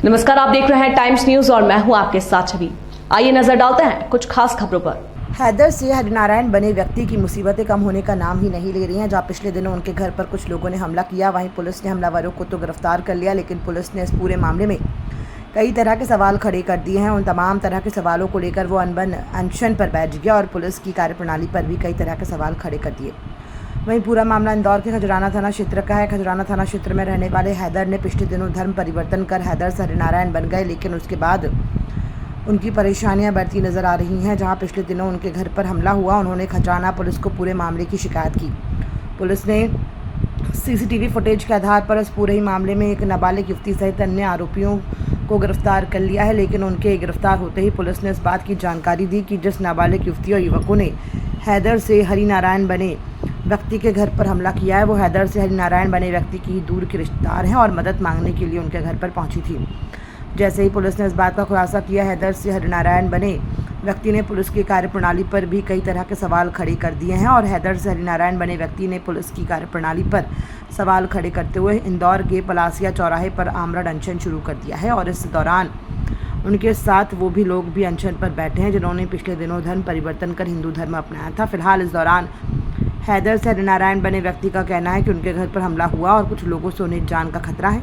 नमस्कार, आप देख रहे हैं टाइम्स न्यूज और मैं हूं आपके साथ छवि। आइए नजर डालते हैं कुछ खास खबरों पर। हैदर से हरिनारायण बने व्यक्ति की मुसीबतें कम होने का नाम ही नहीं ले रही हैं। जहां पिछले दिनों उनके घर पर कुछ लोगों ने हमला किया, वहीं पुलिस ने हमलावरों को तो गिरफ्तार कर लिया, लेकिन पुलिस ने इस पूरे मामले में कई तरह के सवाल खड़े कर दिए हैं। उन तमाम तरह के सवालों को लेकर वो अनशन पर बैठ गया और पुलिस की कार्यप्रणाली पर भी कई तरह के सवाल खड़े कर दिए। वहीं पूरा मामला इंदौर के खजराना थाना क्षेत्र का है। खजराना थाना क्षेत्र में रहने वाले हैदर ने पिछले दिनों धर्म परिवर्तन कर हैदर से हरिनारायण बन गए, लेकिन उसके बाद उनकी परेशानियां बढ़ती नजर आ रही हैं। जहां पिछले दिनों उनके घर पर हमला हुआ, उन्होंने खजराना पुलिस को पूरे मामले की शिकायत की। पुलिस ने सीसीटीवी फुटेज के आधार पर इस पूरे ही मामले में एक नाबालिग युवती सहित अन्य आरोपियों को गिरफ्तार कर लिया है, लेकिन उनके गिरफ्तार होते ही पुलिस ने इस बात की जानकारी दी कि जिस नाबालिग युवती और युवकों ने हैदर से हरिनारायण बने व्यक्ति के घर पर हमला किया है, वो हैदर से हरिनारायण बने व्यक्ति की दूर के रिश्तेदार हैं और मदद मांगने के लिए उनके घर पर पहुंची थी। जैसे ही पुलिस ने इस बात का खुलासा किया, हैदर से हरिनारायण बने व्यक्ति ने पुलिस की कार्यप्रणाली पर भी कई तरह के सवाल खड़े कर दिए हैं और हैदर से हरिनारायण बने व्यक्ति ने पुलिस की कार्यप्रणाली पर सवाल खड़े करते हुए इंदौर के पलासिया चौराहे पर आमरण अनशन शुरू कर दिया है। और इस दौरान उनके साथ वो भी लोग भी अनशन पर बैठे हैं जिन्होंने पिछले दिनों धर्म परिवर्तन कर हिंदू धर्म अपनाया था। फिलहाल इस दौरान हैदर से हरिनारायण बने व्यक्ति का कहना है कि उनके घर पर हमला हुआ और कुछ लोगों से उन्हें जान का खतरा है,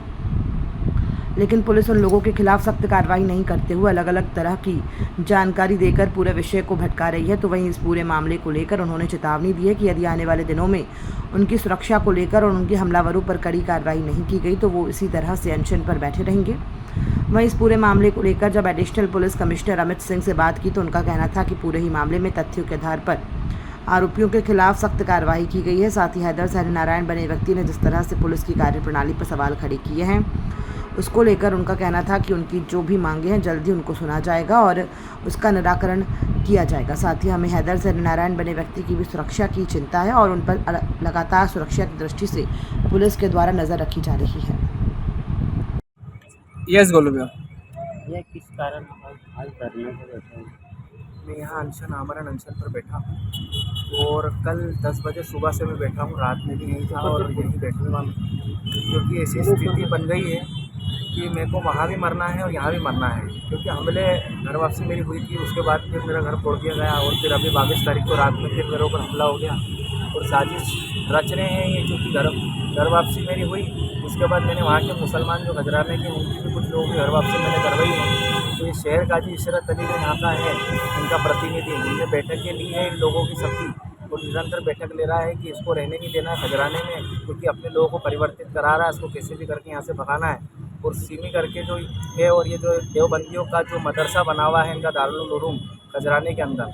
लेकिन पुलिस उन लोगों के खिलाफ सख्त कार्रवाई नहीं करते हुए अलग अलग तरह की जानकारी देकर पूरे विषय को भटका रही है। तो वहीं इस पूरे मामले को लेकर उन्होंने चेतावनी दी है कि यदि आने वाले दिनों में उनकी सुरक्षा को लेकर और उनके हमलावरों पर कड़ी कार्रवाई नहीं की गई तो वो इसी तरह से अनशन पर बैठे रहेंगे। वहीं इस पूरे मामले को लेकर जब additional police commissioner Amit Singh से बात की तो उनका कहना था कि पूरे ही मामले में तथ्यों के आधार पर आरोपियों के खिलाफ सख्त कार्रवाई की गई है। साथ ही हैदर से हरिनारायण बने व्यक्ति ने जिस तरह से पुलिस की कार्यप्रणाली पर सवाल खड़े किए हैं, उसको लेकर उनका कहना था कि उनकी जो भी मांगे हैं जल्दी उनको सुना जाएगा और उसका निराकरण किया जाएगा। साथ ही हमें हैदर से हरिनारायण बने व्यक्ति की भी सुरक्षा की चिंता है और उन पर लगातार सुरक्षा की दृष्टि से पुलिस के द्वारा नज़र रखी जा रही है। यस गोलू भैया, ये किस कारण आज धरने पर बैठे हैं? मैं यहाँ आमरण अनशन पर बैठा हूँ और कल 10 बजे सुबह से मैं बैठा हूँ, रात में भी यहीं था और यहीं बैठने वाला हूँ, क्योंकि ऐसी स्थिति बन गई है कि मेरे को वहाँ भी मरना है और यहाँ भी मरना है। क्योंकि हमले घर वापसी मेरी हुई थी, उसके बाद फिर मेरा घर तोड़ दिया गया और फिर अभी 22 तारीख को रात में फिर मेरे ऊपर हमला हो गया और साजिश रच रहे हैं ये। क्योंकि घर वापसी मेरी हुई, उसके बाद मैंने वहाँ के मुसलमान जो खजराने के उनकी भी कुछ लोगों की घर वापसी मैंने करवाई है। तो ये शहर का जी इशरत अली जो यहाँ का है, इनका प्रतिनिधि, इनने बैठक के लिए है इन लोगों की सबकी और निरंतर बैठक ले रहा है कि इसको रहने नहीं देना है खजराने में, क्योंकि अपने लोगों को परिवर्तित करा रहा है, इसको कैसे भी करके यहाँ से भगाना है। और सीमी करके जो है और ये जो देवबंदियों का जो मदरसा बना हुआ है इनका दारुल उलूम खजराने के अंदर,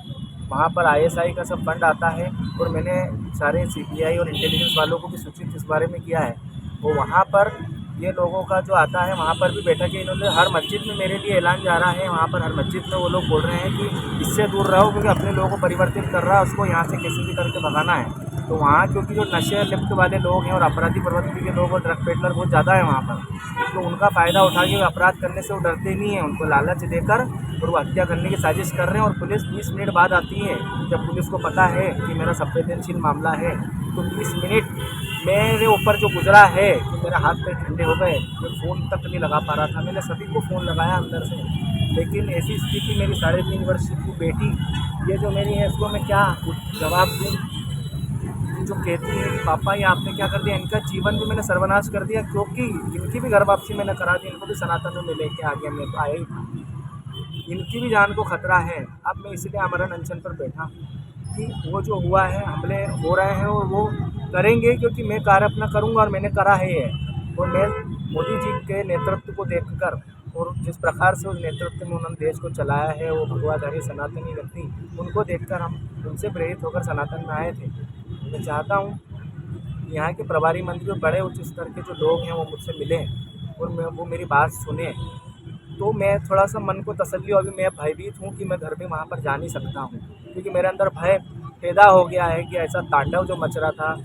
वहाँ पर ISI का सब फंड आता है और मैंने सारे CBI और इंटेलिजेंस वालों को भी सूचित इस बारे में किया है। वो वहाँ पर ये लोगों का जो आता है वहाँ पर भी बैठक है। इन्होंने हर मस्जिद में मेरे लिए ऐलान जा रहा है, वहाँ पर हर मस्जिद में वो लोग बोल रहे हैं कि इससे दूर रहो, क्योंकि अपने लोगों को परिवर्तित कर रहा है, उसको यहाँ से कैसे भी करके भगाना है। तो वहाँ क्योंकि जो नशे लिप्त वाले लोग हैं और अपराधी प्रवृत्ति के लोग और ड्रग पेडलर बहुत ज़्यादा है वहाँ पर, तो उनका फ़ायदा उठा के अपराध करने से वो डरते नहीं हैं, उनको लालच देकर और वो हत्या करने की साजिश कर रहे हैं। और पुलिस 20 मिनट बाद आती है, जब पुलिस को पता है कि मेरा संवेदनशील मामला है, तो 20 मिनट मेरे ऊपर जो गुजरा है तो मेरे हाथ पैर ठंडे हो गए, मैं फ़ोन तक नहीं लगा पा रहा था। मैंने सभी को फ़ोन लगाया अंदर से, लेकिन ऐसी स्थिति मेरी 3.5 वर्ष की बेटी ये जो मेरी है, इसको मैं क्या जवाब दूँ? जो कहती है कि पापा ये आपने क्या कर दिया, इनका जीवन भी मैंने सर्वनाश कर दिया, क्योंकि इनकी भी घर वापसी मैंने करा दी, इनको भी सनातन में लेके आ गया, मैं तो आया ही था, इनकी भी जान को खतरा है। अब मैं इसलिए आमरण अनशन पर बैठा हूँ कि वो जो हुआ है, हमले हो रहे हैं और वो करेंगे, क्योंकि मैं कार्य अपना करूँगा और मैंने करा है ये। और मैं मोदी जी के नेतृत्व को देखकर और जिस प्रकार से उस नेतृत्व में उन्होंने देश को चलाया है, वो भगवाधारी सनातनी व्यक्ति, उनको देखकर हम उनसे प्रेरित होकर सनातन में आए थे। मैं चाहता हूँ यहाँ के प्रभारी मंत्री और बड़े उच्च स्तर के जो लोग हैं वो मुझसे मिलें और वो मेरी बात सुने, तो मैं थोड़ा सा मन को तसल्ली हो। अभी मैं भयभीत हूँ कि मैं घर में वहाँ पर जा नहीं सकता हूँ, क्योंकि मेरे अंदर भय पैदा हो गया है कि ऐसा तांडव जो मच रहा था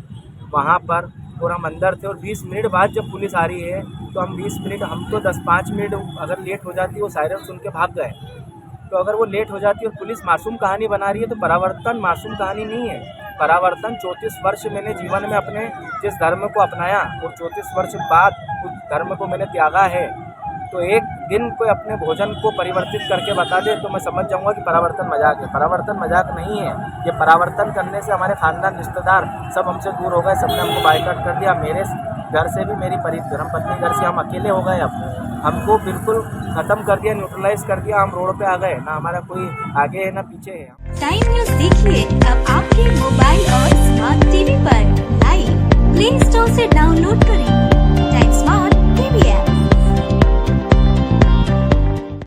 वहाँ पर, और हम अंदर थे और 20 मिनट बाद जब पुलिस आ रही है तो हम 20 मिनट, हम तो 10-5 मिनट अगर लेट हो जाती वो सायरन सुन के भाग गए। तो अगर वो लेट हो जाती और पुलिस मासूम कहानी बना रही है, तो परावर्तन मासूम कहानी नहीं है। परावर्तन 34 वर्ष मैंने जीवन में अपने जिस धर्म को अपनाया और 34 वर्ष बाद उस धर्म को मैंने त्यागा है, तो एक दिन कोई अपने भोजन को परिवर्तित करके बता दे तो मैं समझ जाऊंगा कि परावर्तन मजाक है। परावर्तन मजाक नहीं है। ये परावर्तन करने से हमारे खानदान रिश्तेदार सब हमसे दूर हो गए, सबने हमको बाइकआउट कर दिया। मेरे घर से भी, मेरी धर्मपत्नी घर से हम अकेले हो गए। अब हमको बिल्कुल ख़त्म कर दिया, न्यूट्रलाइज कर दिया। हम रोड पे आ गए, ना हमारा कोई आगे है ना पीछे है। टाइम न्यूज़ देखिए अब आपके मोबाइल